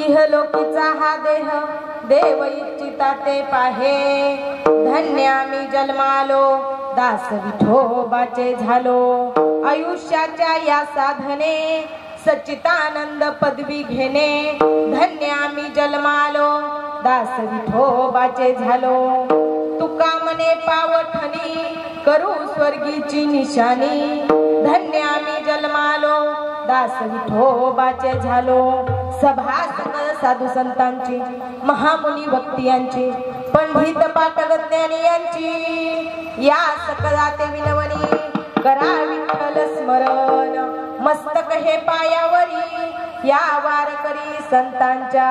इहलोकीचा हा देह देव इच्छिता ते पाहे, धन्य आम्ही जन्मालो दास विठोबाचे झालो। आयुष्याच्या या साधने सच्चिदानंद पदवी घेणे, धन्य आम्ही जन्मालो दास विठोबाचे झालो। तुका मने पावठणी करू स्वर्गीची निशाणी, धन्य आम्ही जन्मालो दास विठोबाचे झालो। सभा सकळ साधू संतांची, महामुनी भक्ती यांची, पंडित पाटक ज्ञानी यांची, या सकळाते विनवणी करा विठ्ठल स्मरण। मस्तक हे पायावरी या वारकरी संतांच्या,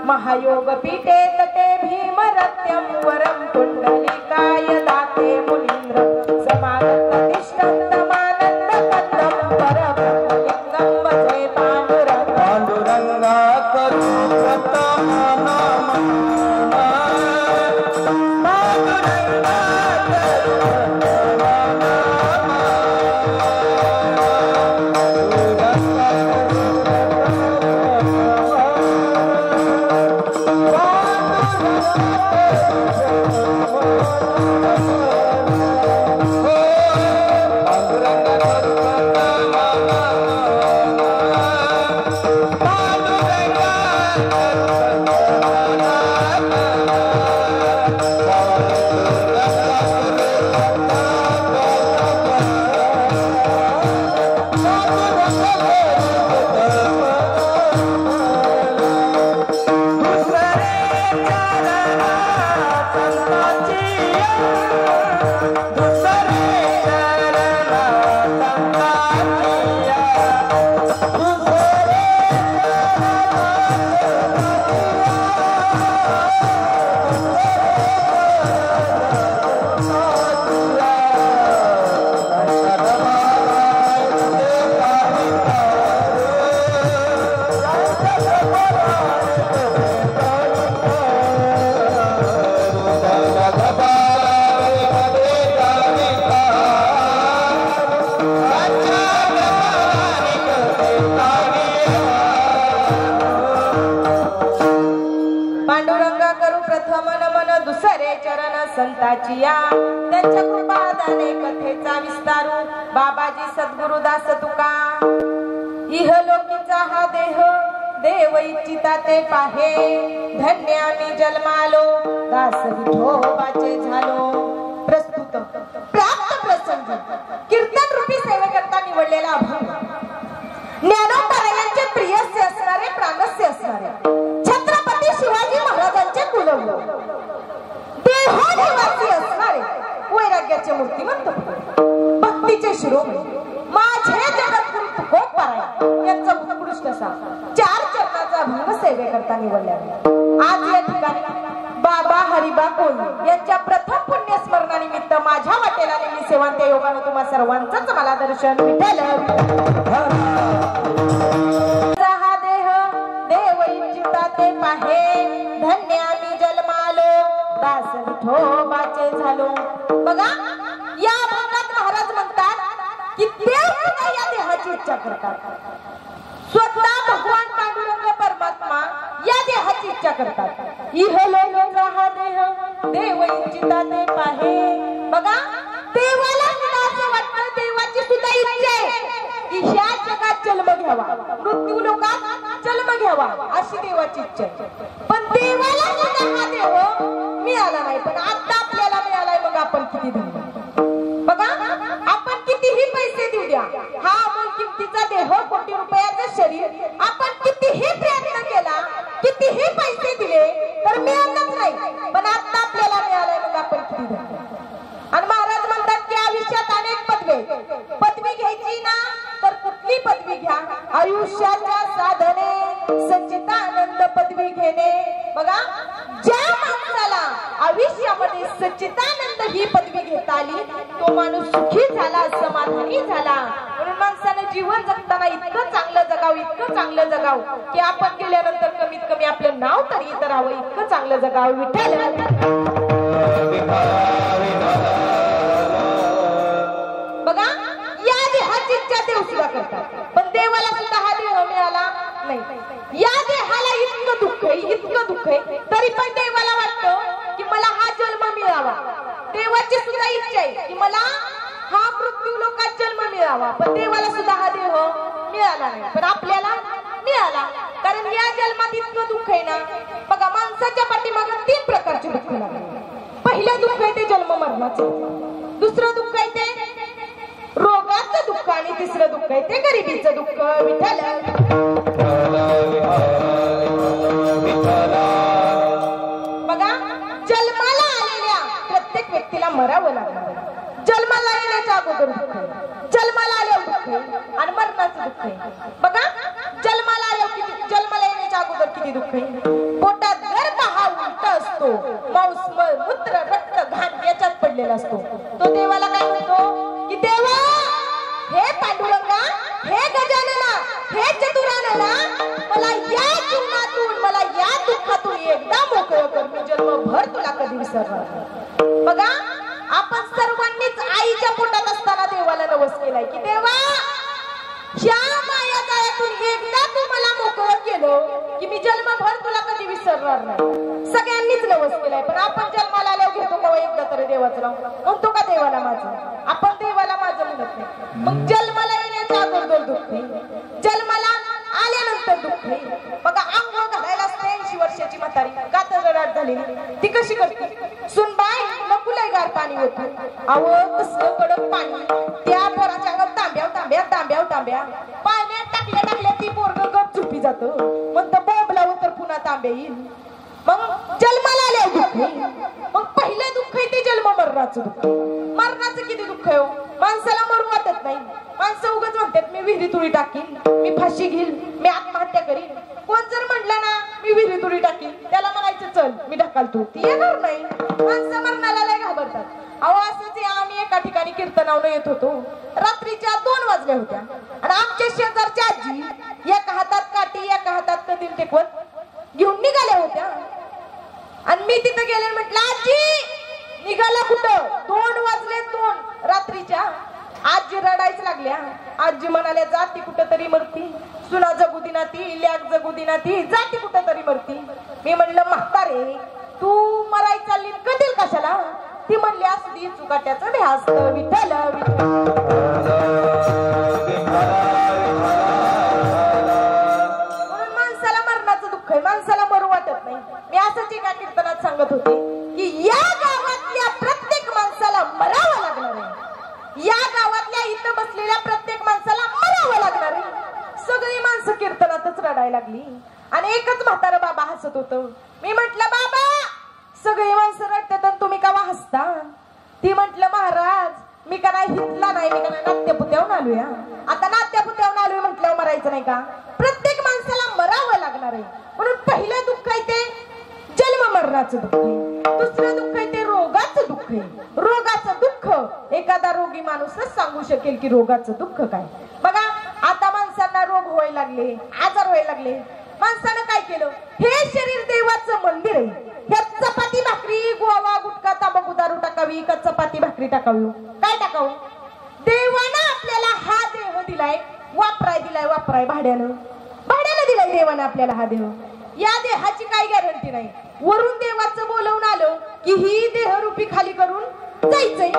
महायोग पीठे तटे भीम रत्यम वरम कुंडलिकाय दाते मुनींद्र समागत तिष्ठन्त मानंद कंदम परब्रह्मलिंगम भजे पांडुरंग। पांडुरंगा करू प्रथम नाम, पांडुरंगा संताची या, त्यांच्या कृपादाने कथेचा विस्तारू बाबाजी सद्गुरुदास तुका। इहलोकीचा हा देह देव इच्छिता ते पाहे, धन्य आम्ही जन्मालो दास विठोबाचे झालो। प्रस्तुत प्राप्त प्रसंग कीर्तन रूपी सेवेकरता निवडलेला अभंग, ज्ञानोबरायांचे प्रियस्य असणारे, प्राणस्य असणारे छत्रपती शिवाजी महाराजांचे कुलगुरू, देहोनिवासी असणारे वैराग्याचे मूर्तिमंत, भक्तीचे शिरोमणी माझे जगद्गुरु तुकोबाराय यांचा उत्कृष्ट असा 4 चरणाचा अभंग सेवेकरता निवडला। आज या ठिकाणी बाबा हरिबा कोल्हे यांच्या प्रथम पुण्य स्मरणानिमित्त माझ्या वाटेला नेहमी सेवांत्य योगाने तुम्हा सर्वांचंच मला दर्शन विठ्ठल। हा देह देव इच्छिता ते पाहे, धन्य आम्ही जन्मालो दास विठोबाचे झालो। बघा या भागात महाराज म्हणतात की देव सुद्धा या देहाची इच्छा करतात, स्वतः भगवान पांडुरंग परमात्मा या देहाची इच्छा करतात। इहलोकीचा हा देह देव इच्छिता ते पाहे। बघा देवाला असं वाटतं, देवाची सुद्धा इच्छा आहे की ह्या जगात जन्म घ्यावा, मृत्यू लोकात जन्म घ्यावा अशी देवाची इच्छा आहे। पण देवाला सुद्धा हा देह मिळाला नाही, पण आता आपल्याला मिळालाय, मग आपण किती धन्य। बघा आपण कितीही पैसे देऊ द्या, हा अमूल किमतीचा देह, कोटी रुपयाचं शरीर, आपण कितीही प्रयत्न केला, कितीही पैसे दिले तर मिळालंच नाही, पण आता आपल्याला मिळालंय, मग आपण किती धन्य। आणि महाराज म्हणतात की आयुष्यात अनेक पदवी घ्यायची ना तर कुठली पदवी घ्या, आयुष्याच्या साधने सच्चिदानंद पदवी घेणे। बघा ज्या माणसाला आयुष्यामध्ये सच्चिदानंद ही पदवी घेता आली तो माणूस सुखी झाला, समाधानी झाला। म्हणून माणसानं जीवन जगताना इतकं चांगलं जगावं, इतकं चांगलं जगावं की आपण गेल्यानंतर कमीत कमी आपलं नाव तरी इथं राहावं, इतकं चांगलं जगावं। विठ्ठल बघा या देहाची करतात, पण देवाला सुद्धा हा देह मिळाला नाही. या देहाला इतकं दुःख आहे, इतकं दुःख आहे, तरी पण देवाला वाटतं की मला हा जन्म मिळावा. देवाची सुद्धा इच्छा आहे की मला हा मृत्यू लोकात जन्म मिळावा, पण देवाला सुद्धा हा देह मिळाला नाही, पण आपल्याला मिळाला. कारण या जन्मात इतकं दुःख आहे ना. बघा, माणसाच्या पाठीमागे 3 प्रकारचे दुःख लागले. पहिलं दुःख आहे ते जन्म मरणाचं, दुसरं दुःख आहे ते रोगाचं दुःख, आणि तिसरं दुःख आहे ते गरिबीचं दुःख. विठ्ठल बघा, जन्माला आलेल्या प्रत्येक व्यक्तीला मरावं लागणार. जन्माला येण्याच्या अगोदर दुःख, जन्माला आल्यावर दुःख, आणि मरणाचं दुःख आहे. बघा, जन्माला आल्यावर किती, जन्माला येण्याच्या अगोदर किती दुःख आहे. पोटात गर्भ हा उलट असतो, मांस मूत्र रक्त घाण याच्यात पडलेला असतो. तो देवाला काय म्हणतो की देवा, हे पांडुरंगा, हे गजानना, हे चतुरानना, मला या जीवनातून, मला या दुःखातून एकदा मोकळं कर, मी जन्मभर तुला कधी विसरणार नाही. बघा, आपण सर्वांनीच आईच्या पोटात असताना देवाला नवस केलाय की देवा, या माया जाळ्यातून एकदा तू मला मोकळं केलं की मी जन्मभर तुला कधी विसरणार नाही. सगळ्यांनीच नवस केलाय, पण आपण जन्माला आल्यावर घेतो का एकदा तरी देवाचं नाव? म्हणतो का देवाला माझं? आपण देवाला माझं म्हणत नाही. मग जन्माला येण्याच्या अगोदर दुःख, जन्माला आल्यानंतर दुःख. बघा, अंघोळ घालायला असते 80 वर्षाची म्हातारी, कातरडाट झाली, ती कशी करते? सुनबाई नकुलय गार पाणी होतं. अहो, कसलं कडक पाणी, त्या पोराच्या अंगात तांब्या तांब्या तांब्या तांब्या पाण्यात टाकल्या ती पोरग गप झोपी जातं. म्हणतं बॉम्ब लावून तर पुन्हा तांब्या येईल. मग जन्माला आल्या दुःख. मग पहिलं दुःख आहे ते जन्म मरणाचं दुःख. मरणाचं किती दुःख आहे. माणसाला मरू वाटत नाही. माणसं उगाच म्हणतात मी विहिरीत उडी टाकीन, मी फाशी घेईल, मी आत्महत्या करीन. कोण जर म्हटलं ना मी विहिरीत उडी टाकीन, त्याला म्हणायचं चल मी ढकलतो, ती येणार नाही. माणसं मरणाला लय घाबरतात. अहो, असंच आम्ही एका ठिकाणी कीर्तनावरून येत होतो. रात्रीच्या 2 वाजल्या होत्या, आणि आमच्या शेजारच्या आजी एका हातात काठी एका हातात कंदील टेकवत घेऊन निघाल्या होत्या. आणि मी तिथं गेले, म्हटलं आजी निघाला कुठं? 2 वाजले, 2 रात्रीच्या. आजी रडायच लागल्या. आजी म्हणाल्या जाती कुठं तरी मरती, सुना जगू दिना ती, लेक जगू दिना ती, जाती कुठं तरी मरती. मी म्हणलं म्हातारे तू मराय चालली, कंदील कशाला? ती म्हणली असली चुकाट्याचं भ्यास. विठ्ठल म्हणून माणसाला मरणाचं दुःख आहे, माणसाला मरू वाटत नाही. मी असंच एका कीर्तनात सांगत होते की या गावातल्या प्रत्येक माणसाला मरावं लागणार आहे. या गावातल्या इथं बसलेल्या प्रत्येक माणसाला मरावं लागणार आहे. सगळी माणसं कीर्तनातच रडायला लागली, आणि एकच म्हातारं बाबा हसत होतं. मी म्हटलं बाबा, सगळी माणसं रडतात आणि तुम्ही का हसता? ती म्हटलं महाराज, मी का नाही हितला नाही, मी का नाही नाट्यपुत्यावून आलोय. आता नाट्यपुत्यावून आलोय म्हटल्यावर मरायचं नाही का? प्रत्येक माणसाला मरावं लागणार आहे. म्हणून पहिलं दुःख आहे ते जन्म मरणाचं दुःख आहे. दुसरं दुःख आहे ते रोगाचं दुःख आहे. रोगाचं दुःख एखादा रोगी माणूसच सांगू शकेल की रोगाचं दुःख काय. बघा, आता माणसांना रोग व्हायला लागले, आजार व्हायला लागले. माणसानं काय केलं? हे शरीर देवाचं मंदिर आहे. ह्यात चपाती भाकरी, गोवा गुटखा तांबाखू दारू टाकावी का चपाती भाकरी टाकावी? काय टाकावं? देवानं आपल्याला हा देह दिलाय, वापराय भाड्यानं दिलाय देवानं आपल्याला हा देह. या देहाची काय गॅरंटी नाही. वरून देवाचं बोलवून आलं की ही देहरूपी खाली करून जायचंय.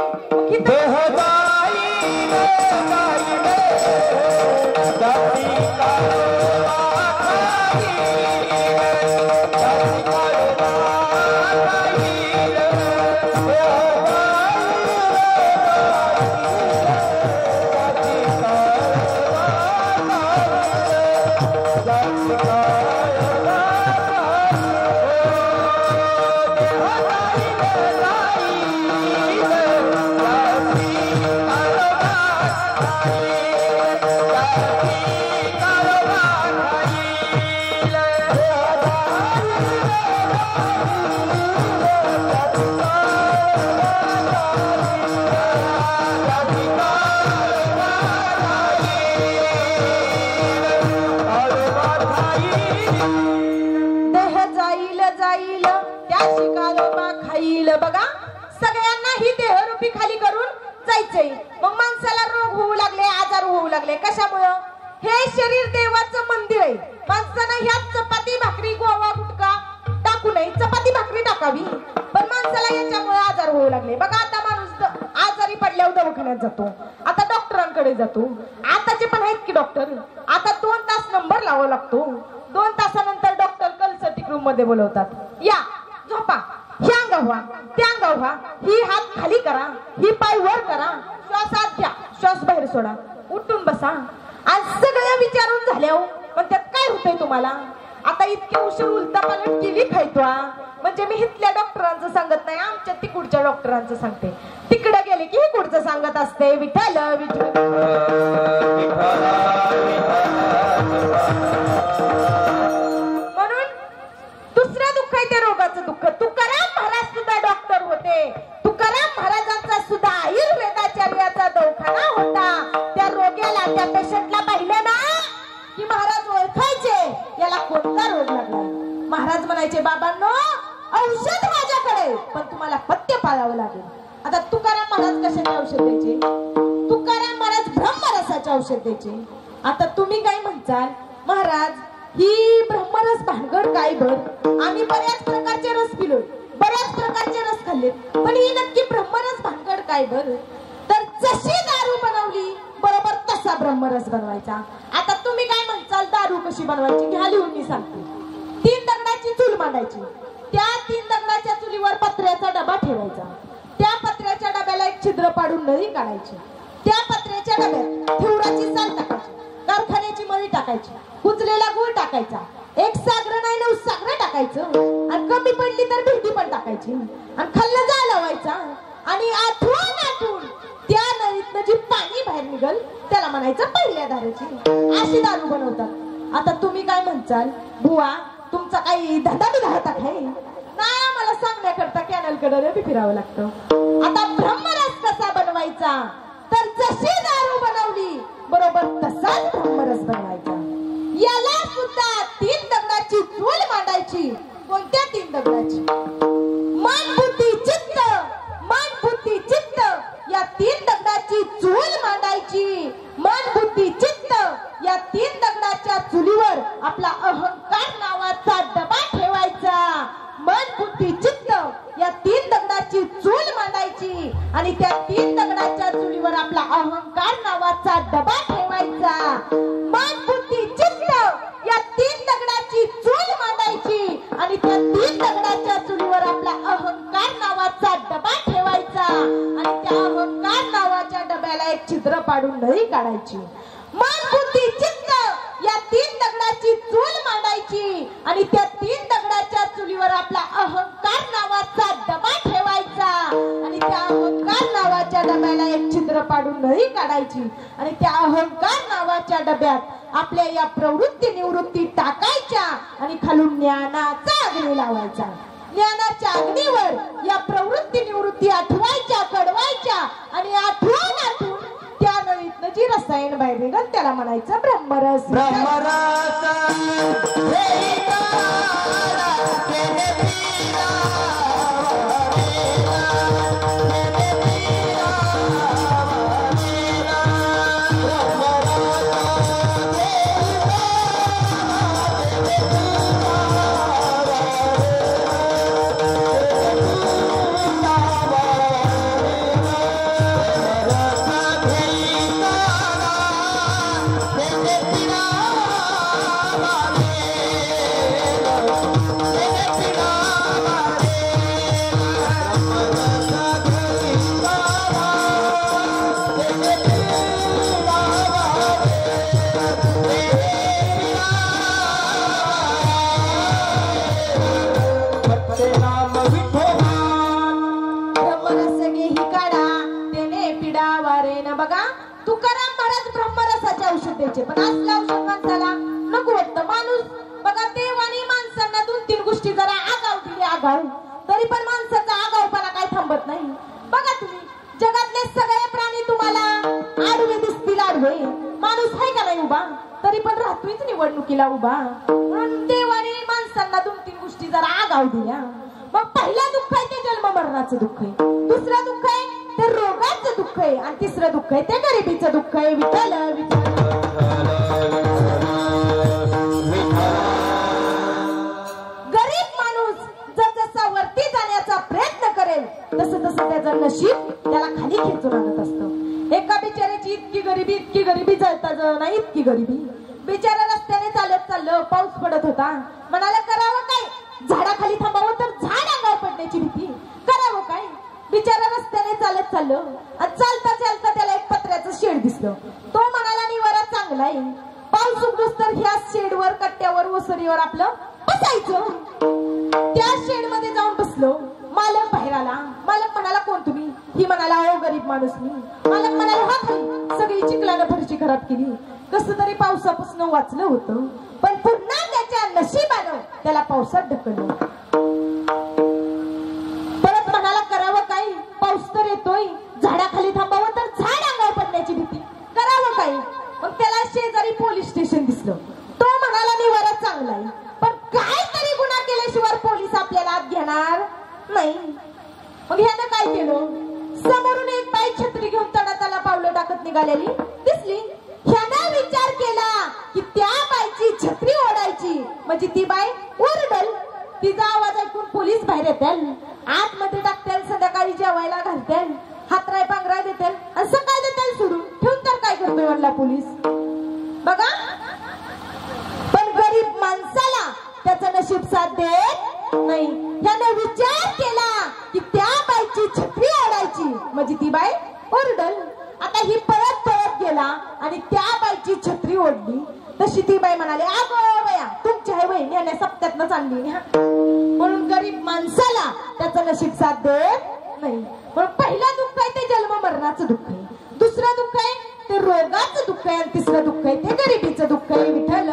बघा, सगळ्यांना ही देहरूपी खाली करून जायचंय. मग माणसाला रोग होऊ लागले, आजार होऊ लागले. लागले. कशामुळं? हे शरीर देवाचं मंदिर आहे. माणसानं ह्यात चपाती भाकरी गोवा गुटखा टाकू नये. चपाती भाकरी टाकावी, पण माणसाला याच्यामुळे आजार होऊ लागले. बघा आता माणूस आजारी पडल्यावर दवाखान्यात जातो, आता डॉक्टरांकडे जातो. आताचे पण आहेत की डॉक्टर. आता 2 तास नंबर लावावा लागतो. 2 तासानंतर डॉक्टर कन्सल्टिंग रूम मध्ये बोलवतात. या झोपा, हे अंगाव व्हा, ते अंगाव व्हा, ही हात खाली करा, ही पाय वर करा, श्वास आत घ्या, श्वास बाहेर सोडा, उठून बसा. आज सगळं विचारून झाल्यावर पण त्यात काय होतंय तुम्हाला? आता इतके उशीर उलटा पालट केली खायतोा. म्हणजे मी इथल्या डॉक्टरांचं सांगत नाही, आमच्या तिकडच्या डॉक्टरांचं सांगते. तिकडे गेले की इकडचं सांगत असते विठ्ठल विठ्ठल. म्हणून दुसरं दुःख आहे ते रोगाचं दुःख. तुकाराम महाराज सुद्धा डॉक्टर होते. तुकाराम महाराजांचा सुद्धा आयुर्वेदाचार्याचा दवाखाना होता. त्या रोग्याला, त्या पेशंटला पाहिलं ना की महाराज ओळखायचे याला कोणता रोग लागला. महाराज म्हणायचे बाबांनो औषध माझ्याकडे, पण तुम्हाला पथ्य पाळावं लागेल. आता तुकाराम महाराज कशाचे औषध द्यायचे? तुकाराम महाराज ब्रह्मरसाचे औषध द्यायचे. आता तुम्ही काय म्हणताल, महाराज ही ब्रह्मरस भानगड काय बर? आम्ही बऱ्याच प्रकारचे रस पिलोय, बऱ्याच प्रकारचे रस खाल्ले, पण ही नक्की ब्रह्मरस भानगड काय बर? तर जशी दारू बनवली बरोबर तसा ब्रह्मरस बनवायचा. आता तुम्ही काय म्हणताल दारू कशी बनवायची? घ्या लिहून, मी सांगते. 3 दगडाची चूल मांडायची. त्या 3 दगडाच्या चुलीवर पत्र्याचा डबा ठेवायचा. त्या पत्र्याच्या डब्याला एक छिद्र पाडून नळी काढायची. त्या पत्र्याच्या डब्यात थिवडाची साल टाकायची, कारखान्याची मळी टाकायची, कुचलेला गुळ टाकायचा, 1 सागर नाही 9 सागर टाकायचं, आणि कमी पडली तर भेंडी पण टाकायची, आणि खाल्लं जा लावायचा. आणि आठवून त्या नळीतनं जी पाणी बाहेर निघल त्याला म्हणायचं पहिल्या दारूची. अशी दारू बनवतात. आता तुम्ही काय म्हणताल, बुवा तुमचा काही धंदा बी धाडता काय? नाही, मला सांगण्याकरता कॅनल कडे फिरावं लागतं. आता ब्रह्मरस कसा बनवायचा? तर जशी दारू बनवली बरोबर तसाच ब्रह्मरस बनवायचा. याला सुद्धा 3 दगडाची चूल मांडायची. कोणत्या 3 दगडाची? मन बुद्धी चित्त, मन बुद्धी चित्त या 3 दगडाची चूल मांडायची. मन बुद्धी चित्त या 3 दगडाच्या चुलीवर आपला अहंकार नावाचा डबा ठेवायचा. मन बुद्धी चित्त या 3 दगडाची चूल मांडायची, आणि त्या 3 दगडाच्या चुलीवर आपला अहंकार नावाचा डबा ठेवायचा. मन बुद्धी चित्त या 3 दगडाची चूल मांडायची, आणि त्या 3 दगडाच्या चुलीवर आपला अहंकार नावाचा डबा ठेवायचा, आणि त्या अहंकार नावाच्या डब्याला एक छिद्र पाडून नळी काढायची. मन बुद्धी चित्त या 3 दगडाची चूल मांडायची, आणि त्या 3 दगडाच्या चुलीवर आपला अहंकार नावाचा डबा ठेवायचा, आणि त्या अहंकार नावाच्या डब्याला एक छिद्र पाडून नळी काढायची, आणि त्या अहंकार नावाच्या डब्यात आपल्या या प्रवृत्ती निवृत्ती टाकायच्या, आणि खालून ज्ञानाचा अग्नी लावायचा. ज्ञानाच्या अग्नीवर या प्रवृत्ती निवृत्ती आठवायच्या, कडवायच्या, आणि आठवून त्या नळीतनं जी रसायन बाहेर निघत त्याला म्हणायचं ब्रह्मरस. बघा तुकाराम महाराज ब्रह्मरसाचे औषध द्यायचे, पण असलं औषध माणसाला नको वाटतं. माणूस बघा देवानी माणसांना 2-3 गोष्टी जरा आगाव दिली, आगाव, तरी पण माणसाचा आगावपणा काय थांबत नाही. बघा तुम्ही जगातले सगळे प्राणी तुम्हाला आडवे दिसतील, आडवे. माणूस आहे का नाही उभा, तरी पण राहतोच निवडणुकीला उभा. म्हणून देवानी माणसांना 2-3 गोष्टी जरा आगाव दिल्या. मग पहिलं दुःख आहे ते जन्म मरणाचं दुःख आहे, दुसरं दुःख आहे ते रोगाचं दुःख आहे, आणि तिसरं दुःख आहे ते गरिबीचं दुःख आहे. विठ्ठल विठ्ठल गरिबी इतकी गरिबी जळता नाही इतकी गरिबी. बिचारा रस्त्याने चालत चाललं, पाऊस पडत होता, म्हणाला करावं काय, झाडाखाली थांबावं तर झाड अंगावर पडण्याची भीती, करावं काय. बिचारा रस्त्याने चालत चाललं आणि चालता चालता त्याला एक पत्र्याचं शेड दिसलं. तो म्हणाला निवारा चांगला आहे, पाऊस उघडूस तर ह्या शेडवर कट्ट्यावर ओसरीवर आपलं बसायचं. त्या शेड मध्ये जाऊन बसलो. मालक बाहेर आला. मालक म्हणाला कोण तुम्ही? ही म्हणाला अहो गरीब माणूस मी. मालक म्हणाला हा खाली. सगळी चिखलानं फरशी खराब केली. कसं तरी पावसापासून वाचलं होतं, पण पुन्हा त्याच्या नशिबानं त्याला पावसात ढकललं. परत म्हणाला करावं काय, पाऊस तर येतोय, झाडाखाली थांबावं तर झाड अंगावर पडण्याची भीती, करावं काय. मग त्याला शेजारी पोलीस स्टेशन दिसलं. तो म्हणाला निवारा चांगला आहे, पण काय तरी गुन्हा केल्याशिवाय पोलीस आपल्याला आत घेणार नाही. मग ह्यानं काय केलं, समोरून एक बाई छत्री घेऊन तडाताला पावलं टाकत निघालेली दिसली. ह्यानं विचार केला की त्या बाईची छत्री ओढायची म्हणजे ती बाई ओरडल, तिचा आवाज ऐकून पोलीस बाहेर येतील, आतमध्ये टाकतील, संध्याकाळी जेवायला घालतील, हातराय पांघराय देतील आणि सकाळ देतील सोडून. ठेवून तर काय करतोय म्हणला पोलीस. बघा, पण गरीब माणसाला त्याचं नशीब साथ देत नाही. त्याने विचार केला की त्या बाईची छत्री ओढायची म्हणजे ती बाई ओरडल. आता ही पळत पळत गेला आणि त्या बाईची छत्री ओढली. तशी ती बाई म्हणाली अगो बया तुमच्या वहिनी सप्त्यातनं चालली. म्हणून गरीब माणसाला त्याचं नशीब साथ देत नाही. म्हणून पहिलं दुःख आहे ते जन्म मरणाचं दुःख आहे, दुसरं दुःख आहे ते रोगाचं दुःख आहे, आणि तिसरं दुःख आहे ते गरिबीचं दुःख आहे. विठ्ठल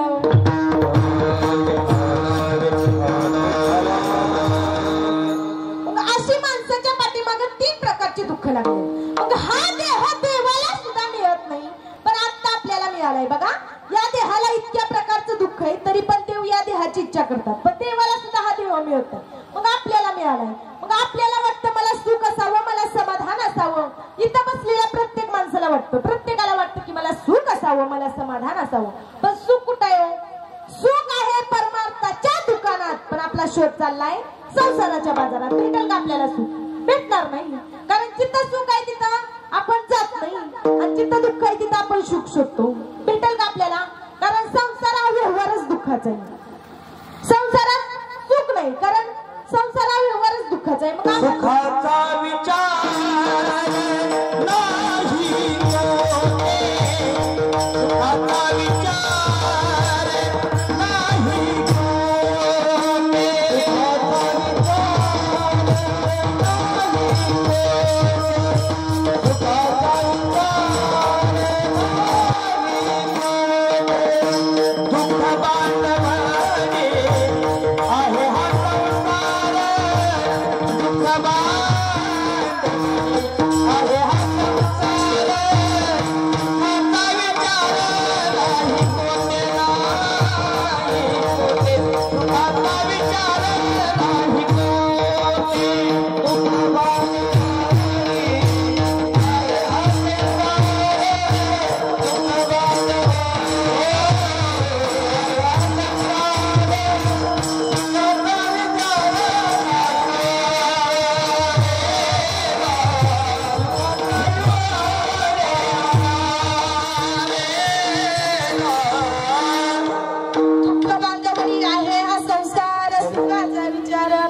अशी माणसाच्या पाठीमागे 3 प्रकारचे दुःख लागले. मग हा देह देवाला सुद्धा मिळत नाही, पण आता आपल्याला मिळालाय. बघा, या देहाला इतक्या प्रकारचं दुःख आहे, तरी पण देव या देहाची इच्छा करतात, पण देवाला सुद्धा हा देव मिळत नाही. मग आपल्याला मिळालाय. मग आपल्याला वाटतं मला सुख असावं, मला समाधान असावं. इथं बसलेल्या प्रत्येक माणसाला वाटतं, प्रत्येकाला वाटतं की मला सुख असावं, मला समाधान असावं. पण सुख कुठं आहे? सुख आहे परमार्थाच्या दुकानात, पण आपला शोध चाललाय संसाराच्या बाजारात. भेटेल का आपल्याला सुख? भेटणार नाही. कारण जिथं सुख आहे तिथं आपण जात नाही, आणि जिथं दुःख आहे तिथं आपण सुख शोधतो. भेटेल का आपल्याला? कारण संसार हा व्यवहारच दुःखाचा आहे. संसारात सुख नाही, कारण संसार हा व्यवहारच दुःखाचा आहे. मग सुखाचा विचार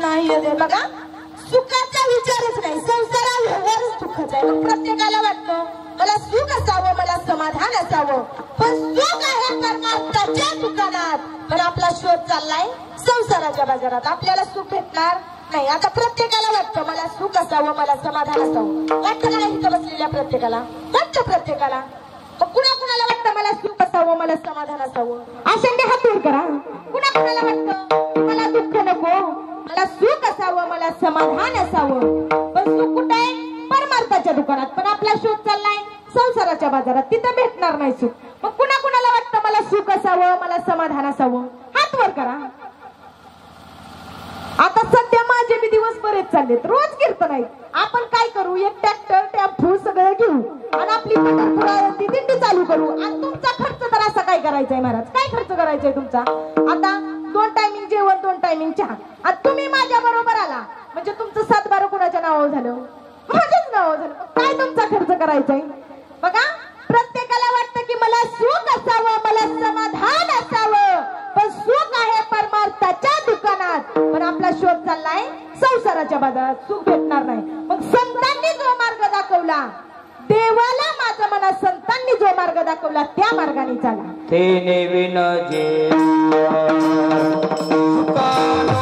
नाही होते, सुखाचा विचार बघा, सुखाचा विचारच नाही, संसारा व्यवहारच दुःखाचा आहे. प्रत्येकाला वाटतं मला सुख असावं, मला समाधान असावं, पण सुख आहे परमार्थाच्या दुकानात, पण आपला शोध चाललाय संसाराच्या बाजारात. आपल्याला सुख भेटणार नाही. आता प्रत्येकाला वाटतं मला सुख असावं, मला समाधान असावं. वाटतं का नाही? इथं बसलेल्या प्रत्येकाला वाटतं. प्रत्येकाला कुणा कुणाला वाटतं मला सुख असावं, मला समाधान असावं? आशंके हात दूर करा. कुणा कुणाला वाटतं मला दुःख नको, मला सुख असावं, मला समाधान असावं, पण सुख कुठे आहे? परमार्थाच्या दुकानात. पण आपला शोध चाललाय संसाराच्या बाजारात, तिथं भेटणार नाही सुख. मग कुणा कुणाला वाटतं मला सुख असावं, मला समाधान असावं? हात वर करा. आता सध्या माझे बी दिवस बरेच चाललेत, रोज कीर्तन आहेत. आपण काय करू, एक ट्रॅक्टर टेम्पो सगळं घेऊ आणि आपली पंढरपुराची दिंडी चालू करू. आणि तुमचा खर्च तर असा काय करायचा आहे महाराज? काय खर्च करायचा आहे तुमचा? आता 2 टायमिंग जेवण, 2 टायमिंग चहा. आणि तुम्ही माझ्या बरोबर आला म्हणजे तुमचं 7-12 कुणाच्या नावावर झालं? माझ्याच नावावर झालं. काय तुमचा खर्च करायचा आहे? बघा, प्रत्येकाला मला सुख असावं, मला समाधान असावं, पण सुख आहे परमार्थाच्या दुकानात. पण आपला शोध चाललाय संसाराच्या बाजारात, सुख भेटणार नाही. मग संतांनी जो मार्ग दाखवला, देवाला माझ्या मनात संतांनी जो मार्ग दाखवला त्या मार्गाने चाला. तेने विन जे सुखानो